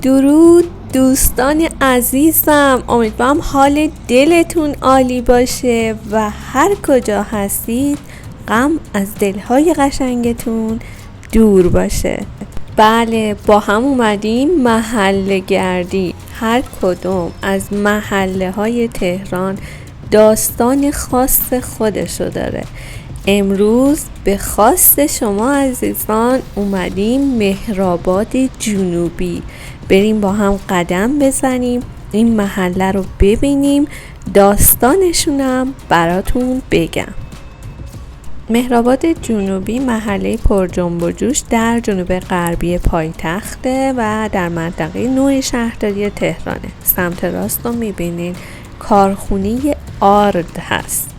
درود دوستان عزیزم، امیدوارم حال دلتون عالی باشه و هر کجا هستید غم از دلهای قشنگتون دور باشه. بله، با هم اومدیم محله گردی. هر کدوم از محله های تهران داستان خاص خودشو داره. امروز به خواست شما عزیزان اومدیم مهرآباد جنوبی، بریم با هم قدم بزنیم، این محله رو ببینیم، داستانشونم براتون بگم. مهرآباد جنوبی محله پر جنب و جوش در جنوب غربی پایتخته و در منطقه نو شهرداری تهرانه. سمت راست رو میبینین کارخونه آرد هست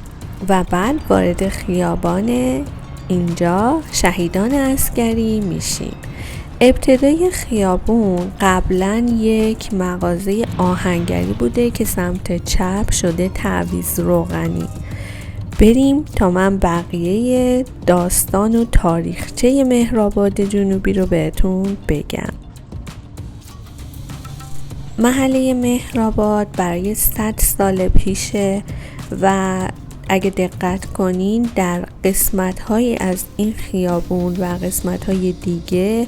و بعد وارد خیابان اینجا شهیدان عسکری میشیم. ابتدای خیابون قبلا یک مغازه آهنگری بوده که سمت چپ شده تعویض روغنی. بریم تا من بقیه داستان و تاریخچه مهرآباد جنوبی رو بهتون بگم. محله مهرآباد برای 100 سال پیشه و اگه دقت کنین در قسمت‌های از این خیابون و قسمت‌های دیگه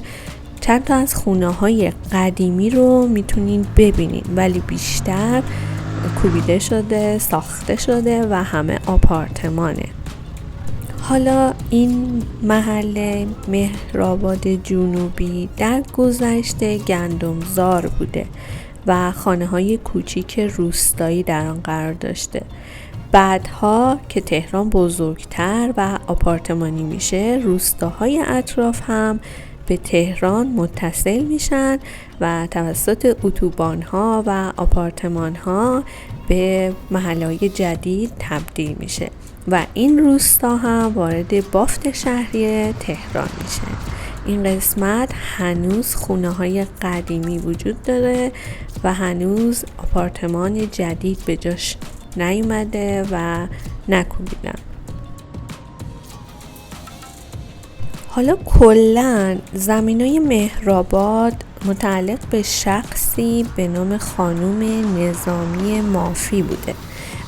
چند تا از خونه‌های قدیمی رو میتونین ببینین، ولی بیشتر کوبیده شده، ساخته شده و همه آپارتمانه. حالا این محله مهرآباد جنوبی در گذشته گندمزار بوده و خانه‌های کوچیک روستایی در آن قرار داشته. بعدها که تهران بزرگتر و آپارتمانی میشه، روستاهای اطراف هم به تهران متصل میشن و توسط اتوبان‌ها و آپارتمان‌ها به محله‌های جدید تبدیل میشه و این روستا هم وارد بافت شهری تهران میشه. این قسمت هنوز خونه‌های قدیمی وجود داره و هنوز آپارتمان جدید به جاش نیومده و نکوبیدن. حالا کلن زمینای مهرآباد متعلق به شخصی به نام خانم نظامی مافی بوده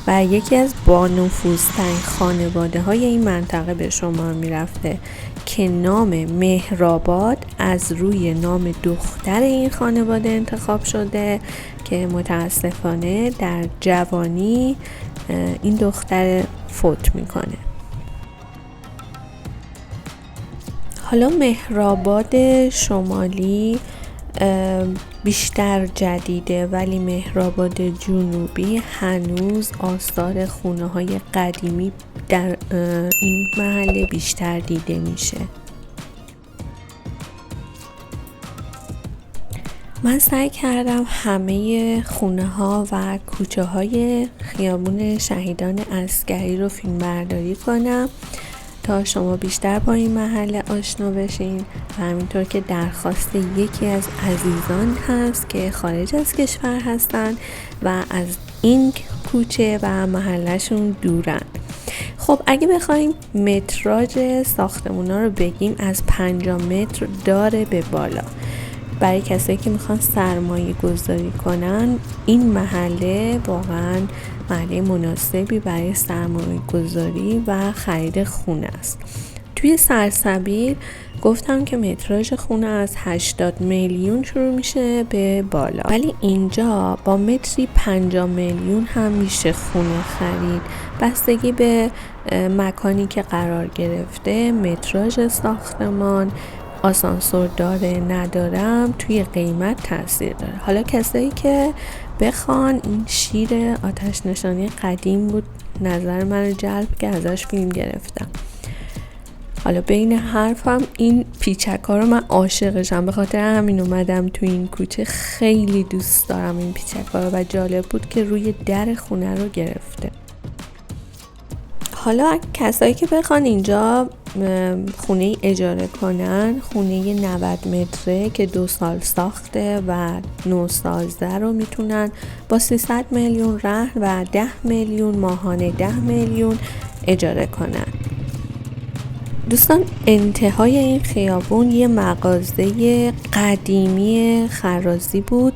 و یکی از بانفوذترین خانواده های این منطقه به شمار می رفته که نام مهرآباد از روی نام دختر این خانواده انتخاب شده که متاسفانه در جوانی این دختر فوت میکنه. حالا مهرآباد شمالی بیشتر جدیده، ولی مهرآباد جنوبی هنوز آثار خونه‌های قدیمی در این محله بیشتر دیده میشه. من سعی کردم همه خونه ها و کوچه های خیابون شهیدان عسکری رو فیلم برداری کنم تا شما بیشتر با این محله آشنا بشین و همینطور که درخواست یکی از عزیزان هست که خارج از کشور هستن و از این کوچه و محلهشون دورن. خب اگه بخوایم متراژ ساختمونا رو بگیم، از 50 متر داره به بالا. برای کسایی که میخوان سرمایه گذاری کنن، این محله واقعا محله مناسبی برای سرمایه گذاری و خرید خونه است. توی سرسبیل گفتم که متراژ خونه از 80 میلیون شروع میشه به بالا، ولی اینجا با متری 50 میلیون هم میشه خونه خرید. بستگی به مکانی که قرار گرفته، متراژ ساختمان، آسانسور داره ندارم، توی قیمت تاثیر داره. حالا کسایی که بخوان، این شیر آتش نشانی قدیم بود، نظر من رو جلب که ازش فیلم گرفتم. حالا بین حرفم این پیچکا رو من عاشقشم، به خاطر همین اومدم تو این کوچه. خیلی دوست دارم این پیچکا رو و جالب بود که روی در خونه رو گرفته. حالا کسایی که بخوان اینجا خونه اجاره کنن، خونه 90 متره که 2 سال ساخته و نوسازه رو میتونن با 300 میلیون رهن و 10 میلیون ماهانه 10 میلیون اجاره کنن. دوستان انتهای این خیابون یه مغازه قدیمی خرازی بود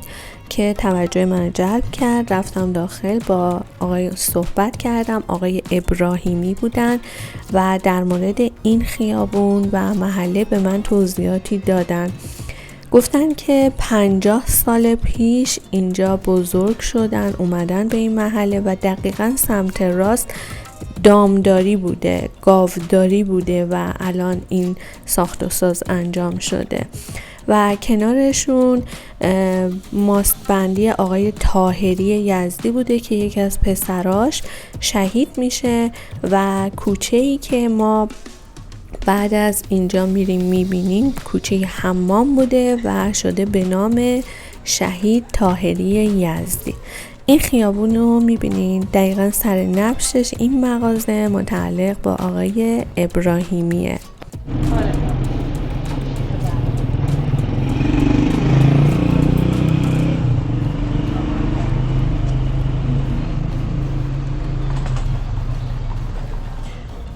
که توجه من جلب کرد. رفتم داخل، با آقای صحبت کردم، آقای ابراهیمی بودن و در مورد این خیابون و محله به من توضیحاتی دادن. گفتن که 50 سال پیش اینجا بزرگ شدن، اومدن به این محله و دقیقاً سمت راست دامداری بوده، گاوداری بوده و الان این ساخت و ساز انجام شده و کنارشون ماستبندی آقای طاهری یزدی بوده که یکی از پسراش شهید میشه و کوچه‌ای که ما بعد از اینجا میبینیم کوچه حمام بوده و شده به نام شهید طاهری یزدی. این خیابون رو میبینین دقیقا سر نبشش این مغازه متعلق با آقای ابراهیمیه.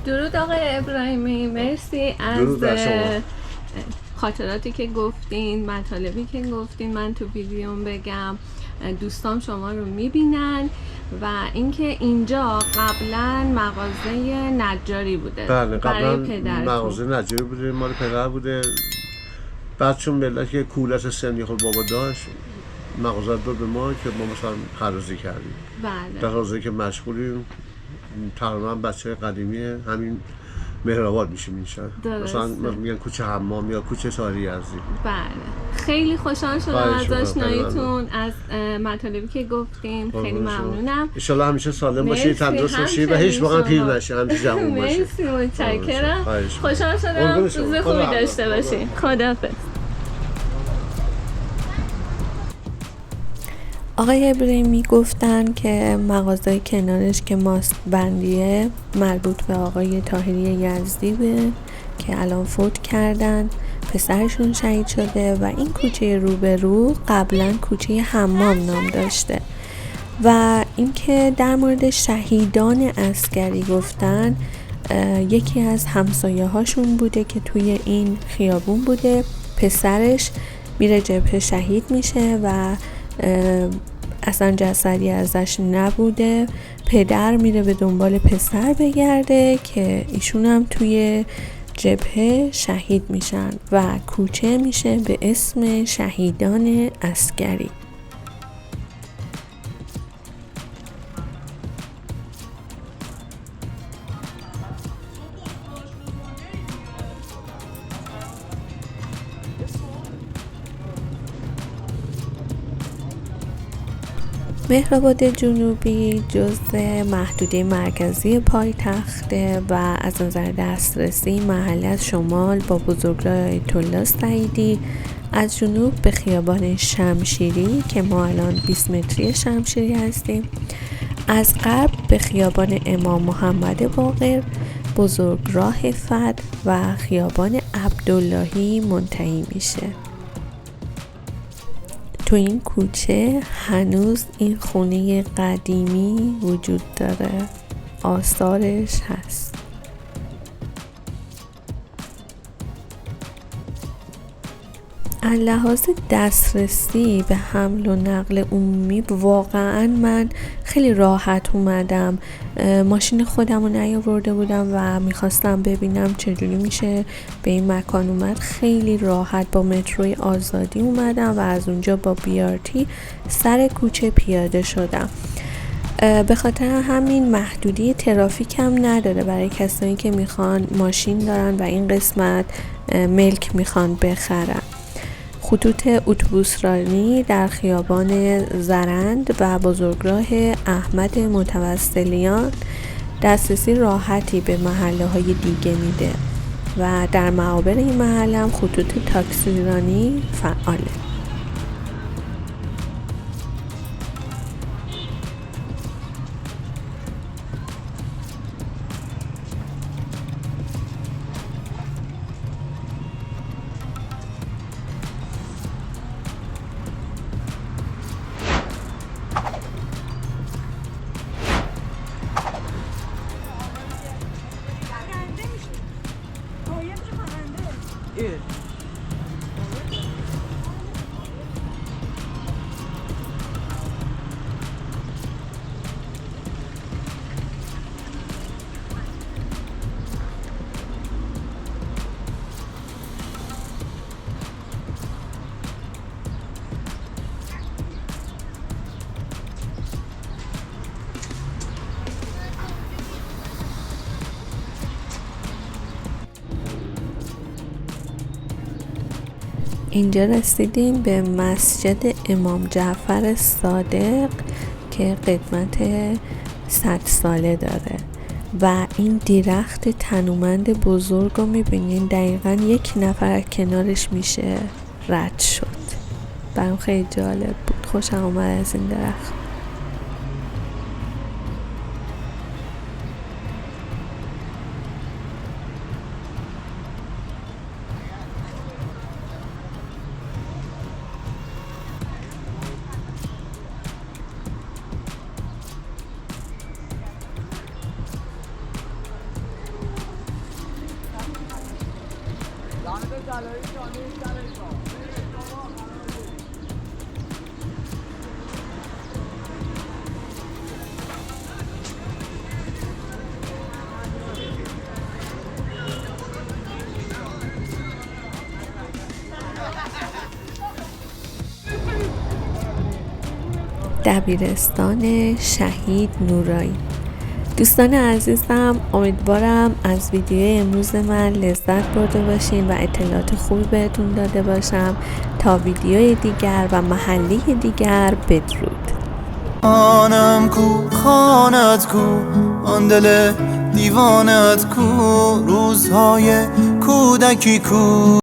درود آقای ابراهیمی، مرسی از خاطراتی که گفتین، مطالبی که گفتین من تو ویدیوم بگم. دوستان شما رو میبینن و اینکه اینجا قبلا مغازه نجاری بوده. بله، قبلا مغازه نجاری بوده، مال پدر بوده. بعد چون ملت که کولت سنی خود بابا داشت، مغازه داد به ما که ما مثلا خرازی کردیم. بله. در حوزه‌ای که مشغولیم تقریبا بچه قدیمی همین مهرآباد میشیم اینجا. مثلا میگن کوچه حمام یا کوچه طاهری یزدی. بله. خیلی خوشحال شدم از آشناییتون، از مطالبی که گفتیم. خیلی ممنونم. ان شاءالله همیشه سالم باشید، تندرست باشید و هیچ واقعا پیر نشید، همیشه جوان باشید. مرسی، متشکرم. خوشحال شدم. روز خوبی داشته باشید. خداحافظ. آقای ابراهیمی گفتن که مغازه کنارش که ماست بندیه مربوط به آقای طاهری یزدی به که الان فوت کردن، پسرشون شهید شده و این کوچه روبرو قبلا کوچه حمام نام داشته. و اینکه در مورد شهیدان عسکری گفتن، یکی از همسایه هاشون بوده که توی این خیابون بوده، پسرش میره جبهه شهید میشه و اصلا جسدی ازش نبوده. پدر میره به دنبال پسر بگرده که ایشون هم توی جبهه شهید میشن و کوچه میشه به اسم شهیدان عسکری. مهرآباد جنوبی جزء محدوده مرکزی پایتخته و از نظر دسترسی محله از شمال با بزرگراه آیت الله سعیدی، از جنوب به خیابان شمشیری که ما الان 20 متری شمشیری هستیم، از غرب به خیابان امام محمد باقر، بزرگراه فتح و خیابان عبداللهی منتهی میشه. تو این کوچه هنوز این خونه قدیمی وجود داره، آثارش هست. از لحاظ دسترسی به حمل و نقل عمومی واقعا من خیلی راحت اومدم. ماشین خودم رو نیاورده بودم و میخواستم ببینم چجوری میشه به این مکان اومد. خیلی راحت با متروی آزادی اومدم و از اونجا با بیارتی سر کوچه پیاده شدم. به خاطر همین محدودی ترافیک هم نداره برای کسایی که میخوان ماشین دارن و این قسمت ملک میخوان بخرن. خطوط اتوبوسرانی در خیابان زرند و بزرگراه احمد متوسلیان دسترسی راحتی به محله های دیگه میده و در معابر این محله هم خطوط تاکسیرانی فعاله. اینجا رسیدیم به مسجد امام جعفر صادق که قدمت 100 ساله داره و این درخت تنومند بزرگ رو میبینین دقیقا 1 نفر کنارش میشه رد شد. برام خیلی جالب بود، خوشم اومد از این درخت. دبیرستان شهید نورایی. دوستان عزیزم، امیدوارم از ویدیو امروز من لذت برده باشین و اطلاعات خوبی بهتون داده باشم. تا ویدیوی دیگر و محلی دیگر، بدرود. خانم کو، خانت کو، آن دل دیوانت کو، روزهای کودکی کو.